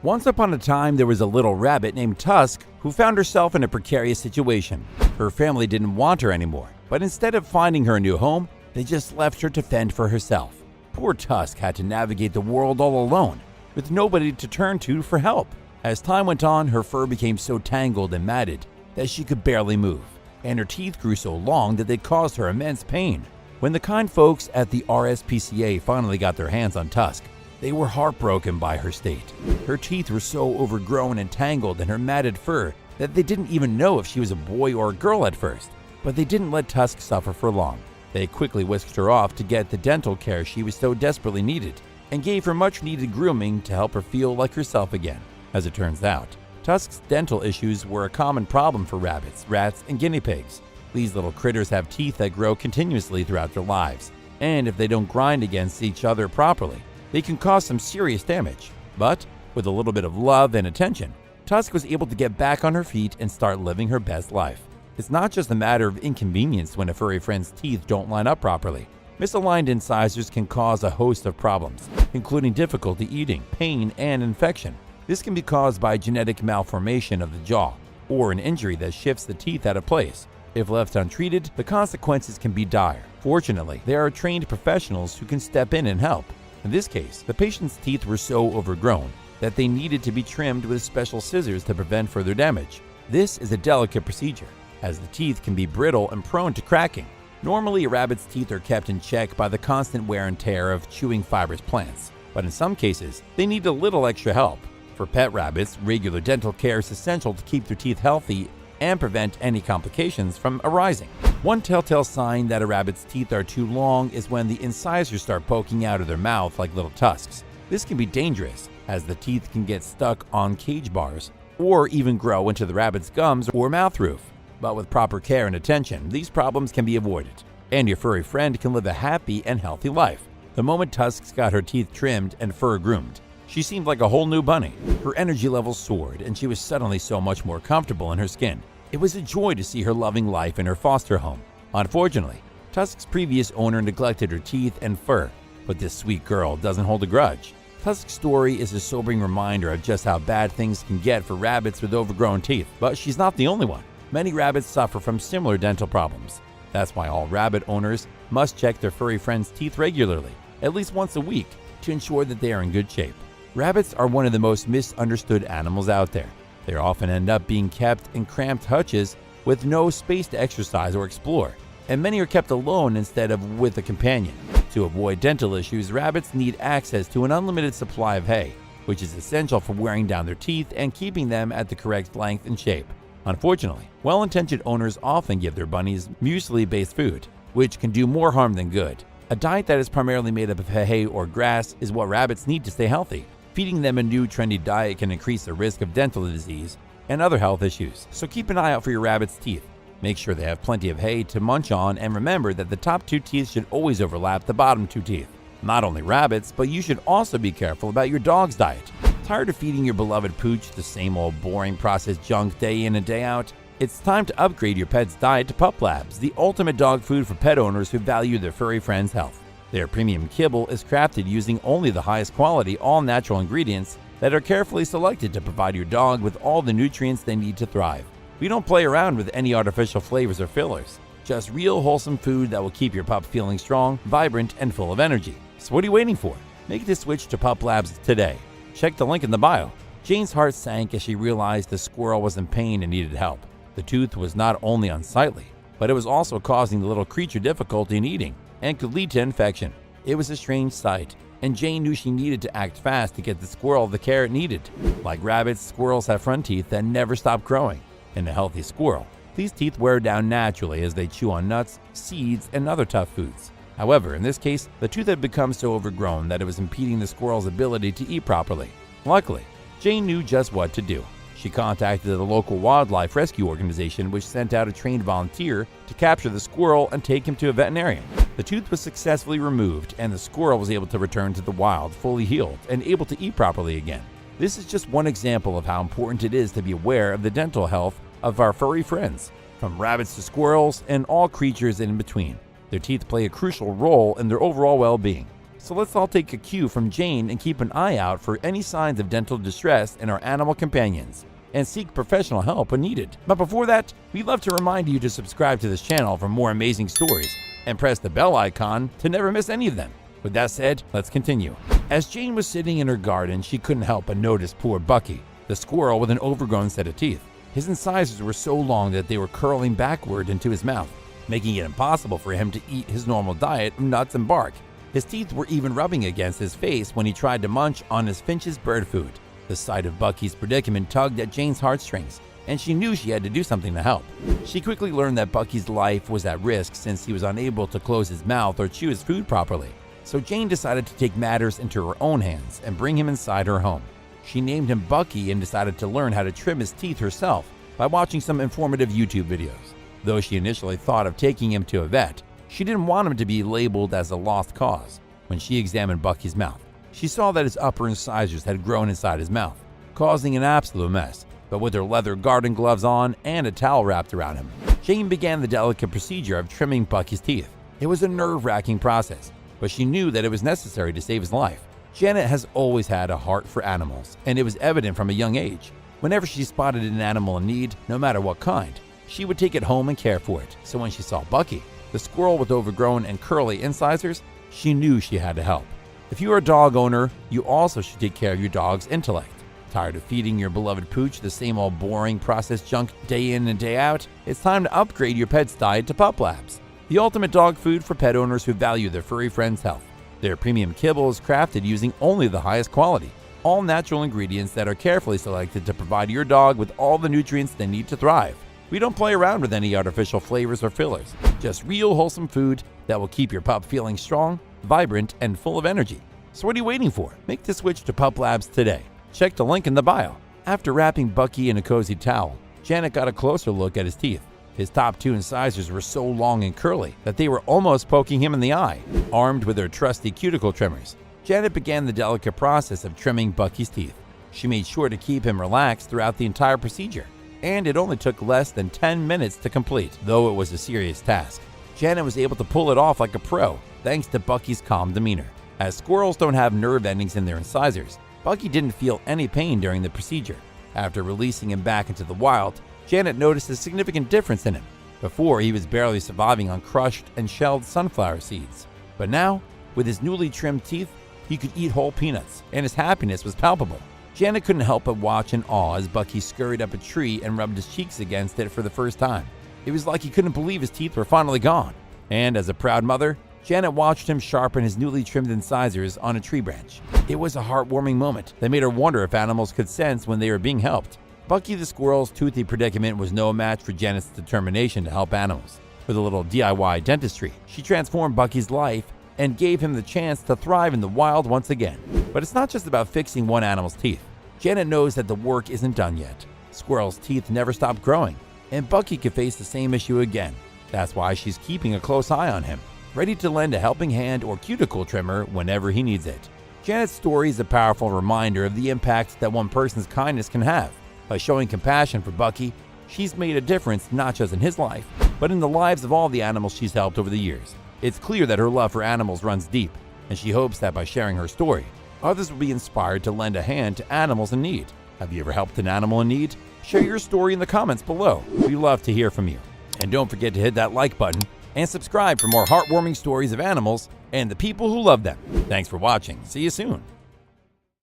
Once upon a time, there was a little rabbit named Tusk who found herself in a precarious situation. Her family didn't want her anymore, but instead of finding her a new home, they just left her to fend for herself. Poor Tusk had to navigate the world all alone, with nobody to turn to for help. As time went on, her fur became so tangled and matted that she could barely move, and her teeth grew so long that they caused her immense pain. When the kind folks at the RSPCA finally got their hands on Tusk, they were heartbroken by her state. Her teeth were so overgrown and tangled in her matted fur that they didn't even know if she was a boy or a girl at first. But they didn't let Tusk suffer for long. They quickly whisked her off to get the dental care she was so desperately needed, and gave her much needed grooming to help her feel like herself again. As it turns out, Tusk's dental issues were a common problem for rabbits, rats, and guinea pigs. These little critters have teeth that grow continuously throughout their lives, and if they don't grind against each other properly, they can cause some serious damage. But with a little bit of love and attention, Tusk was able to get back on her feet and start living her best life. It's not just a matter of inconvenience when a furry friend's teeth don't line up properly. Misaligned incisors can cause a host of problems, including difficulty eating, pain, and infection. This can be caused by genetic malformation of the jaw or an injury that shifts the teeth out of place. If left untreated, the consequences can be dire. Fortunately, there are trained professionals who can step in and help. In this case, the patient's teeth were so overgrown that they needed to be trimmed with special scissors to prevent further damage. This is a delicate procedure, as the teeth can be brittle and prone to cracking. Normally, a rabbit's teeth are kept in check by the constant wear and tear of chewing fibrous plants, but in some cases, they need a little extra help. For pet rabbits, regular dental care is essential to keep their teeth healthy and prevent any complications from arising. One telltale sign that a rabbit's teeth are too long is when the incisors start poking out of their mouth like little tusks. This can be dangerous, as the teeth can get stuck on cage bars or even grow into the rabbit's gums or mouth roof. But with proper care and attention, these problems can be avoided, and your furry friend can live a happy and healthy life. The moment Tusk got her teeth trimmed and fur groomed, she seemed like a whole new bunny. Her energy levels soared, and she was suddenly so much more comfortable in her skin. It was a joy to see her loving life in her foster home. Unfortunately, Tusk's previous owner neglected her teeth and fur, but this sweet girl doesn't hold a grudge. Tusk's story is a sobering reminder of just how bad things can get for rabbits with overgrown teeth, but she's not the only one. Many rabbits suffer from similar dental problems. That's why all rabbit owners must check their furry friends' teeth regularly, at least once a week, to ensure that they are in good shape. Rabbits are one of the most misunderstood animals out there. They often end up being kept in cramped hutches with no space to exercise or explore, and many are kept alone instead of with a companion. To avoid dental issues, rabbits need access to an unlimited supply of hay, which is essential for wearing down their teeth and keeping them at the correct length and shape. Unfortunately, well-intentioned owners often give their bunnies muesli-based food, which can do more harm than good. A diet that is primarily made up of hay or grass is what rabbits need to stay healthy. Feeding them a new trendy diet can increase the risk of dental disease and other health issues, so keep an eye out for your rabbit's teeth. Make sure they have plenty of hay to munch on, and remember that the top two teeth should always overlap the bottom two teeth. Not only rabbits, but you should also be careful about your dog's diet. Tired of feeding your beloved pooch the same old boring processed junk day in and day out? It's time to upgrade your pet's diet to Pup Labs, the ultimate dog food for pet owners who value their furry friends' health. Their premium kibble is crafted using only the highest quality, all-natural ingredients that are carefully selected to provide your dog with all the nutrients they need to thrive. We don't play around with any artificial flavors or fillers, just real wholesome food that will keep your pup feeling strong, vibrant, and full of energy. So what are you waiting for? Make the switch to Pup Labs today. Check the link in the bio. Jane's heart sank as she realized the squirrel was in pain and needed help. The tooth was not only unsightly, but it was also causing the little creature difficulty in eating and could lead to infection. It was a strange sight, and Jane knew she needed to act fast to get the squirrel the care it needed. Like rabbits, squirrels have front teeth that never stop growing. In a healthy squirrel, these teeth wear down naturally as they chew on nuts, seeds, and other tough foods. However, in this case, the tooth had become so overgrown that it was impeding the squirrel's ability to eat properly. Luckily, Jane knew just what to do. She contacted the local wildlife rescue organization, which sent out a trained volunteer to capture the squirrel and take him to a veterinarian. The tooth was successfully removed, and the squirrel was able to return to the wild, fully healed and able to eat properly again. This is just one example of how important it is to be aware of the dental health of our furry friends, from rabbits to squirrels and all creatures in between. Their teeth play a crucial role in their overall well-being. So let's all take a cue from Jane and keep an eye out for any signs of dental distress in our animal companions, and seek professional help when needed. But before that, we'd love to remind you to subscribe to this channel for more amazing stories and press the bell icon to never miss any of them. With that said, let's continue. As Jane was sitting in her garden, she couldn't help but notice poor Bucky, the squirrel with an overgrown set of teeth. His incisors were so long that they were curling backward into his mouth, making it impossible for him to eat his normal diet of nuts and bark. His teeth were even rubbing against his face when he tried to munch on his finch's bird food. The sight of Bucky's predicament tugged at Jane's heartstrings, and she knew she had to do something to help. She quickly learned that Bucky's life was at risk since he was unable to close his mouth or chew his food properly. So Jane decided to take matters into her own hands and bring him inside her home. She named him Bucky and decided to learn how to trim his teeth herself by watching some informative YouTube videos. Though she initially thought of taking him to a vet, she didn't want him to be labeled as a lost cause. When she examined Bucky's mouth, she saw that his upper incisors had grown inside his mouth, causing an absolute mess. But with her leather garden gloves on and a towel wrapped around him, Jane began the delicate procedure of trimming Bucky's teeth. It was a nerve-wracking process, but she knew that it was necessary to save his life. Janet has always had a heart for animals, and it was evident from a young age. Whenever she spotted an animal in need, no matter what kind, she would take it home and care for it. So when she saw Bucky, the squirrel with overgrown and curly incisors, she knew she had to help. If you are a dog owner, you also should take care of your dog's intellect. Tired of feeding your beloved pooch the same old boring processed junk day in and day out? It's time to upgrade your pet's diet to Pup Labs, the ultimate dog food for pet owners who value their furry friend's health. Their premium kibble is crafted using only the highest quality, all natural ingredients that are carefully selected to provide your dog with all the nutrients they need to thrive. We don't play around with any artificial flavors or fillers, just real wholesome food that will keep your pup feeling strong, vibrant, and full of energy. So what are you waiting for? Make the switch to Pup Labs today. Check the link in the bio. After wrapping Bucky in a cozy towel, Janet got a closer look at his teeth. His top two incisors were so long and curly that they were almost poking him in the eye. Armed with her trusty cuticle trimmers, Janet began the delicate process of trimming Bucky's teeth. She made sure to keep him relaxed throughout the entire procedure, and it only took less than 10 minutes to complete. Though it was a serious task, Janet was able to pull it off like a pro thanks to Bucky's calm demeanor. As squirrels don't have nerve endings in their incisors, Bucky didn't feel any pain during the procedure. After releasing him back into the wild, Janet noticed a significant difference in him. Before, he was barely surviving on crushed and shelled sunflower seeds. But now, with his newly trimmed teeth, he could eat whole peanuts, and his happiness was palpable. Janet couldn't help but watch in awe as Bucky scurried up a tree and rubbed his cheeks against it for the first time. It was like he couldn't believe his teeth were finally gone. And as a proud mother, Janet watched him sharpen his newly trimmed incisors on a tree branch. It was a heartwarming moment that made her wonder if animals could sense when they were being helped. Bucky the squirrel's toothy predicament was no match for Janet's determination to help animals. With a little DIY dentistry, she transformed Bucky's life and gave him the chance to thrive in the wild once again. But it's not just about fixing one animal's teeth. Janet knows that the work isn't done yet. Squirrel's teeth never stop growing, and Bucky could face the same issue again. That's why she's keeping a close eye on him, ready to lend a helping hand or cuticle trimmer whenever he needs it. Janet's story is a powerful reminder of the impact that one person's kindness can have. By showing compassion for Bucky, she's made a difference not just in his life, but in the lives of all the animals she's helped over the years. It's clear that her love for animals runs deep, and she hopes that by sharing her story, others will be inspired to lend a hand to animals in need. Have you ever helped an animal in need? Share your story in the comments below. We love to hear from you. And don't forget to hit that like button and subscribe for more heartwarming stories of animals and the people who love them. Thanks for watching. See you soon.